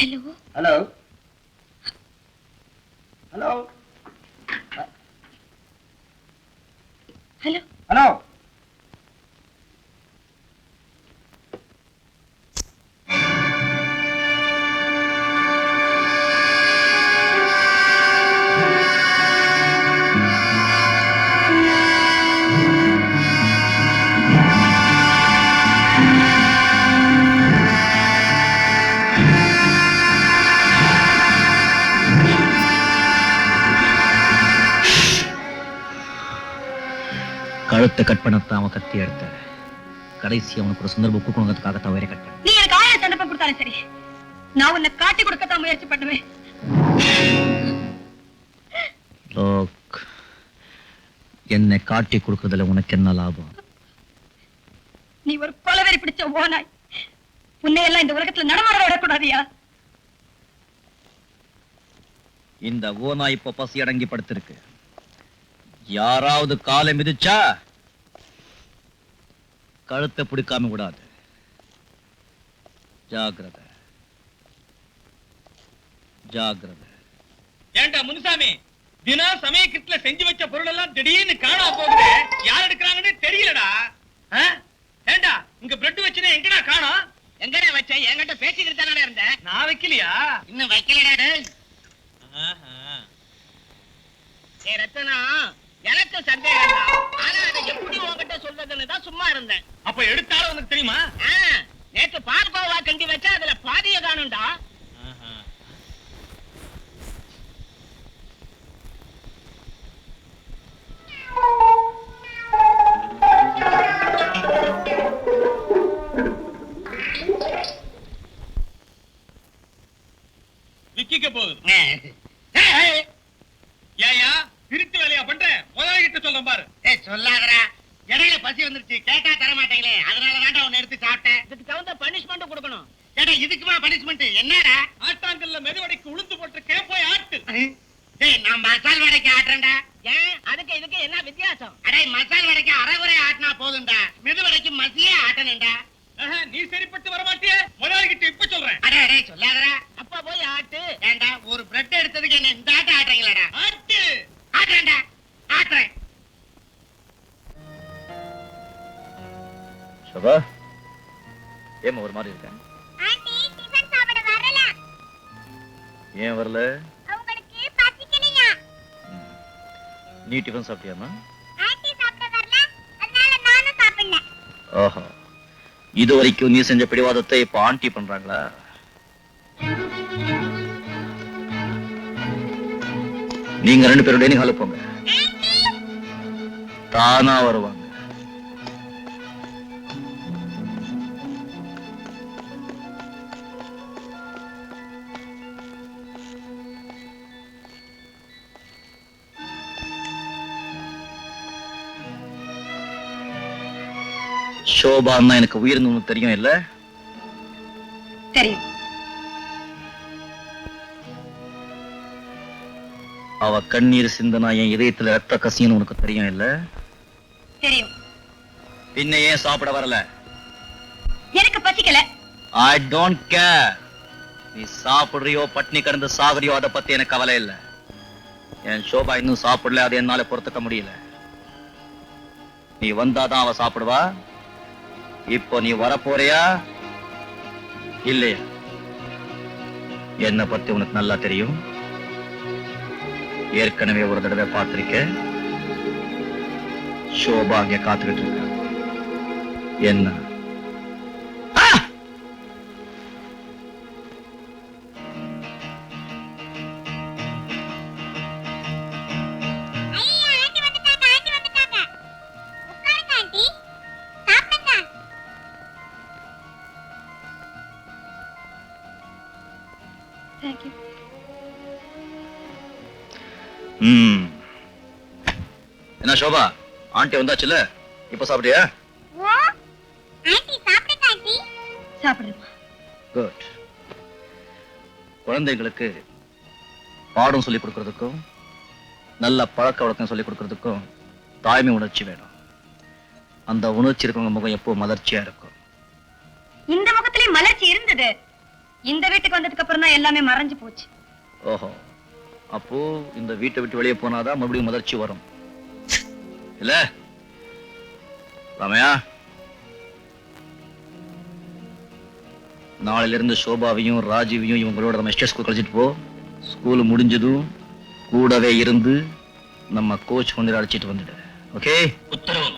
Hello hello hello hello hello கழுத்தை cut பண்ணத்தான் அவன் கத்தி எடுத்த கடைசி அவனுக்கு ஒரு சந்தர்ப்பம் கொடுக்கணுங்கிறதுக்காகத்தான் வேற கட் பண்ண. நீ எனக்கு 1000 சந்தர்ப்பம் கொடுத்தாலும் சரி, நான் உன்னை காட்டி கொடுக்கத்தான் முயற்சி பண்ணுவேன். லோக், என்னை காட்டி கொடுக்கறதுல உனக்கு என்ன லாபம்? நீ ஒரு கொலவெறி பிடிச்ச ஓனாய். உன்னை எல்லாம் இந்த உலகத்துல நடமாட விடக்கூடாதியா? இந்த ஓனாய் இப்ப பசி அடங்கி படுத்திருக்கு. யாராவது காலை மிதிச்சா கழுத்தை பிடிக்காம விடாது. ஜாகிரதை ஜாகிரதை. ஏண்டா முனுசாமி, தினம் சமயக்கிட்டுல செஞ்சு வச்ச பொருள் எல்லாம் திடீர்னு காணாம போகுது. யார் எடுக்கிறாங்கன்னு தெரியலடா. ஏண்டா இங்க பிரெட் வச்சுனா எங்கடா காணோம்? எங்கடா வச்ச? என்கிட்ட பேசிக்கிட்டு தானே இருந்தேன். நான் வைக்கலையா? இன்னும் வைக்கலடா டேய். ரத்தனா, எனக்கு சந்தேகம் தான். ஆனா அதை எப்படி உன்கிட்ட சொல்றதுன்னு தான் சும்மா இருந்தேன். அப்ப எடுத்தாலும் உனக்கு தெரியுமா? நேற்று பார்கோவா கண்டி வச்சா அதுல பாதிய காணும்டா. விக்கிக்க போகுது. ஏயா திருட்டு வேலையா பண்ற? முதலாளிகிட்ட சொல்றேன் பாரு. சொல்லாதடா, இடையில பசி வந்துருச்சு, கேட்டா தர மாட்டீங்களே, அதனாலதான் உன்னை எடுத்து சாப்பிட்டேன். இதுக்கு தகுந்த பனிஷ்மெண்ட் கொடுக்கணும். கேட்டா இதுக்குமா பனிஷ்மெண்ட்? என்னடா? ஆட்டாங்கல்ல மெதுவடைக்கு உளுந்து போட்டு போய் ஆட்டு. நான் மசால் வடைக்கு ஆட்டுறேன்டா. ஏன் அதுக்கு இதுக்கு என்ன வித்தியாசம்? அடே, மசால் வடைக்கு அரைகுறை ஆட்டினா போதும்டா, மெதுவடைக்கு மசியே ஆட்டணும்டா. நீ சரிப்பட்டு வர மாட்டிய? முதலாளிகிட்ட இப்ப சொல்றேன். அடே அடே சொல்லாதடா. அப்பா போய் ஆட்டு. ஏண்டா ஒரு பிரெட் எடுத்ததுக்கு என்ன இந்த ஆட்ட ஆட்டுறீங்களாடா? ஆட்டு ஆட்டுறேன்டா, ஆட்டுறேன். சோபா, ஏமா ஒரு மாதிரி இருக்கேன்? ஆண்டி டிபன் சாப்பிட வரல. ஏன் வரல? உங்களுக்கு பசிக்கலையா? நீ டிஃபன் சாப்பிட்டியாமா? ஆண்டி சாப்பிட வரல, அதனால நானும் சாப்பிடல. ஓஹோ, இது வரைக்கும் நீ செஞ்ச பிடிவாதத்தை இப்ப ஆண்டி பண்றாங்களா? நீங்க 2 பேரும் டைனிங் ஹாலுக்கு போங்க. தானா வருவாங்க. சோபான்னா எனக்கு உயிர்னு உனக்கு தெரியும் இல்ல? தெரியும். அவ கண்ணீர் சிந்தனா என் இதயத்துல ரத்த கசின்னு உனக்கு தெரியும் இல்ல? தெரியும். பின்ன ஏன் சாப்பிட வரல? எனக்கு பசிக்கல. I don't care. நீ சாப்பிடுறியோ பட்னி கடந்து சாகுறியோ அதை பத்தி எனக்கு கவலை இல்ல. என் சோபா இன்னும் சாப்பிடல, அது என்னால பொறுத்துக்க முடியல. நீ வந்தாதான் அவ சாப்பிடுவா. இப்போ நீ வரப்போறியா இல்லையா? என்ன பத்தி உனக்கு நல்லா தெரியும். ஏற்கனவே ஒரு தடவை பார்த்திருக்க. சோபா அங்க காத்துக்கிட்டு இருக்க. என்ன Thank you. என்ன சோபா, ஆண்டி வந்தாச்சுல, இப்ப சாப்பிட்டியா? ஓ, ஆண்டி சாப்பிடுங்க ஆண்டி. சாப்பிடுமா. குட். குழந்தைகளுக்கு பாடம் சொல்லிக் கொடுக்கறதுக்கும் நல்ல பழக்க வழக்கம் சொல்லிக் கொடுக்கறதுக்கும் தாய்மை உணர்ச்சி வேணும். அந்த உணர்ச்சி இருக்கவங்க முகம் எப்போ மலர்ச்சியா இருக்கும். இந்த முகத்திலே மலர்ச்சி இருந்தது. இந்த வீட்டுக்கு வந்ததுக்கு அப்புறம் தான் எல்லாமே மறைஞ்சு போச்சு. ஓஹோ, அப்போ இந்த வீட்டை விட்டு வெளியே போனாதான் மறுபடியும் முதிர்ச்சி வரும் இல்ல ராமையா? நாளையில இருந்து சோபாவையும் ராஜீவையும் இவங்களோட நம்ம எஸ்டே ஸ்கூல் கழிச்சிட்டு போ. ஸ்கூல் முடிஞ்சதும் கூடவே இருந்து நம்ம கோச் வந்து அழைச்சிட்டு வந்துடு. ஓகே? உத்தரவு.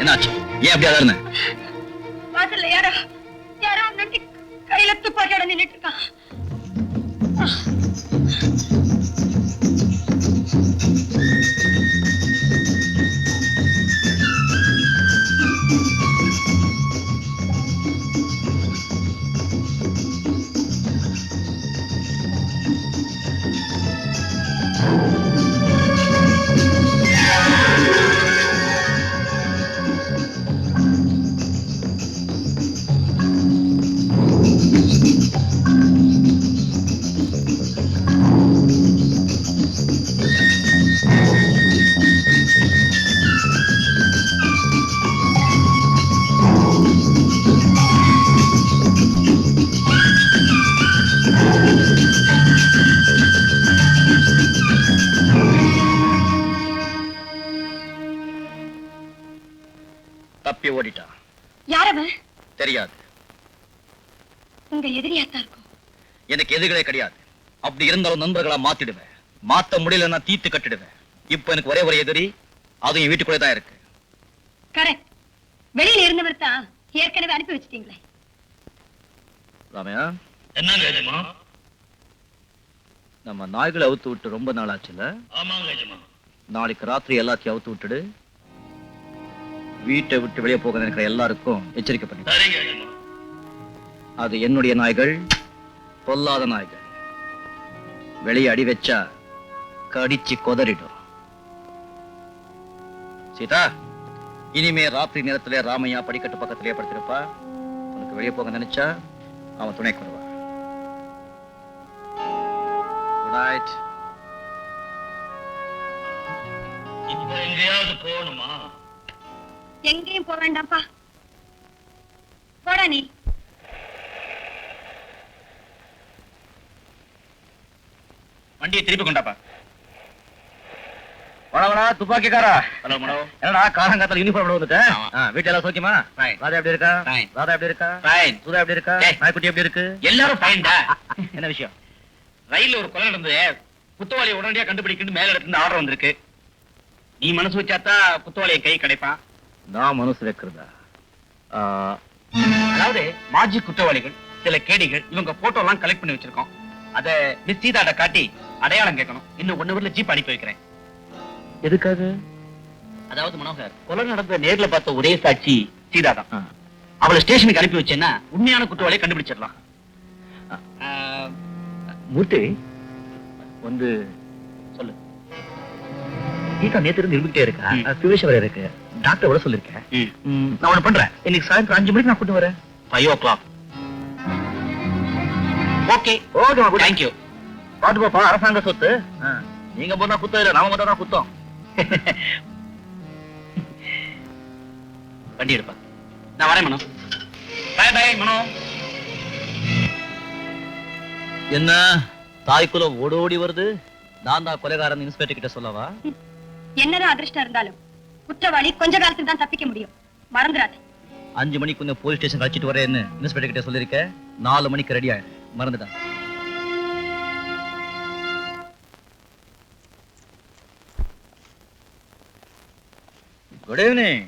என்னாச்சு? ஏன் அப்படி அதாருன? வாசல்ல யாரோ நொண்டி கையில துப்பாக்கியோட நின்னுட்டு இருக்கான். தப்பி ஓடிட்டா. யார் அவன்? தெரியாது. உங்க எதிரியாத்தான் இருக்கும். எனக்கு எதிரிகளே கிடையாது. அப்படி இருந்தாலும் நண்பர்களா மாத்திடுவேன். மாத்த முடியலன்னா தீத்து கட்டிடுவேன். இப்ப எனக்கு ஒரே ஒரு எதிரி, அதுவும் என் வீட்டுக்குள்ளே தான் இருக்கு. கரெக்ட். வெளியில இருந்தவர் தான் ஏற்கனவே அனுப்பி வச்சிட்டீங்களே. ராமையா, என்னங்க எஜமா? நம்ம நாய்களை அவுத்து விட்டு ரொம்ப நாள் ஆச்சுல்ல? ஆமாங்க எஜமா. நாளைக்கு ராத்திரி எல்லாத்தையும் அவுத்து விட்டுடு. வீட்டை விட்டு வெளியே போக நினைக்கிற எல்லாருக்கும் எச்சரிக்கை பண்ணி. சரிங்க எஜமா. அது என்னுடைய நாய்கள், பொல்லாத நாய்கள். வெளியே அடி வச்சா கடிச்சு கொதறிடும். சீதா, இனிமே ராத்திரி நேரத்திலே ராமையா படிக்கட்டு பக்கத்திலே படுத்திருப்பா. உனக்கு வெளியே போக நினைச்சா அவன் துணைக்கு வருவான். Good night. இப்ப எங்கேயாவது போகணுமா? எங்கேயும் போக வேண்டாம்ப்பா. போடா நீ. வண்டியை திருப்பி கொண்டாப்பா. வணவனா துப்பாக்கிக்காரா. ஹலோ மனோ. என்னடா காலங்காத்தால யூனிஃபார்ம் வந்துட்டேன். ஆமா. வீட்டுல எல்லாம் சௌக்கியமா? Fine. ராதா எப்படி இருக்கா? Fine. ராதா எப்படி இருக்கா? Fine. சுதா எப்படி இருக்கா? Hey. நாய்க்குட்டி எப்படி இருக்கு? எல்லாரும் ஃபைன்டா. என்ன விஷயம்? ரயில்ல ஒரு கொலை நடந்தது. குத்தவாளியை உடனடியா கண்டுபிடிக்கணும் மேல இடத்துல ஆர்டர் வந்திருக்கு. நீ மனசு வச்சாதான் குத்தவாளியை கை கிடைப்பான். நான் மனசு வைக்கிறதா? அதாவது மாஜி குற்றவாளிகள், சில கேடிகள், இவங்க போட்டோ எல்லாம் கலெக்ட் பண்ணி வச்சிருக்கோம். அத மிஸ் சீதாட்ட காட்டி அடையாளம் கேட்கணும். இன்னும் 1 ஹவர்ல ஜீப் அனுப்பி வைக்கிறேன். எதுக்காக? அதாவது மனோகர், கொலை நடந்த நேர்ல பார்த்த ஒரே சாட்சி சீதா தான். அவளை ஸ்டேஷனுக்கு அனுப்பி வச்சேன்னா உண்மையான குற்றவாளியை கண்டுபிடிச்சிடலாம். மூர்த்தி வந்து சொல்லு. கீதா நேத்து இருந்து இருந்துகிட்டே இருக்கா. சுவேஷ் வர இருக்கு. டாக்டர் விட சொல்லிருக்கேன். நான் ஒண்ணு பண்றேன். இன்னைக்கு சாயந்தரம் 5 மணிக்கு நான் கூட்டு வரேன். 5 o'clock. ஓகே ஓகேமா குட் தேங்க்யூ. பாத்து போப்பா அரசாங்க சொத்து நீங்க போனா குத்தம் இல்ல நாம மட்டும் தான் குத்தம் வண்டி எடுப்பா. நான் வரேன் மனோ. பை பை மனோ. என்ன தாய்க்குள்ள ஓடோடி வருது நான் தான் கொலைகாரன் இன்ஸ்பெக்டர் கிட்ட சொல்லவா என்னதான் அதிர்ஷ்டம் இருந்தாலும் குற்றவாளி கொஞ்ச காலத்துக்கு தான் தப்பிக்க முடியும், மறந்துடாது. 5 மணிக்கு கொஞ்சம் போலீஸ் ஸ்டேஷன் கழிச்சிட்டு வரேன்னு இன்ஸ்பெக்டர் கிட்ட சொல்லிருக்க 4 மணிக்கு ரெடி ஆயிடு மறந்துட்டான். Good evening.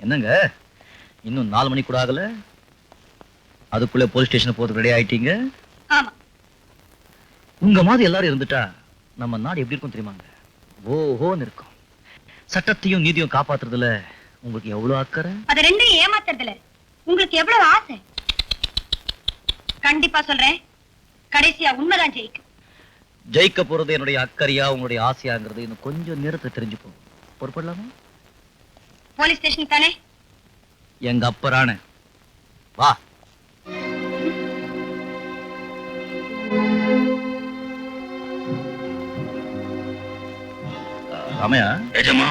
என்னங்க இன்னும் 4 மணி கூட ஆகல, அதுக்குள்ள போலீஸ் ஸ்டேஷன் போறதுக்கு ரெடி ஆயிட்டீங்க. ஆமா, உங்க மாதிரி எல்லாரும் இருந்துட்டா நம்ம நாடு எப்படி இருக்கும் தெரியுமாங்க? ஓஹோன்னு இருக்கும். சட்டத்தையும் நீதியும் காப்பாத்துறதுல உங்களுக்கு எவ்வளவு அக்கறை. அது ரெண்டையும் ஏமாத்துறதுல உங்களுக்கு எவ்வளவு ஆசை. கண்டிப்பா சொல்றேன், கடைசியா உண்மைதான் ஜெயிக்கும். ஜெயிக்க போறது என்னுடைய அக்கறையா உங்களுடைய ஆசையாங்கிறது இன்னும் கொஞ்சம் நேரத்தை தெரிஞ்சுப்போம். பொறுப்படலாமா? போலீஸ் ஸ்டேஷன் தானே? எங்க அப்பரான வா. ராமையா, எஜமா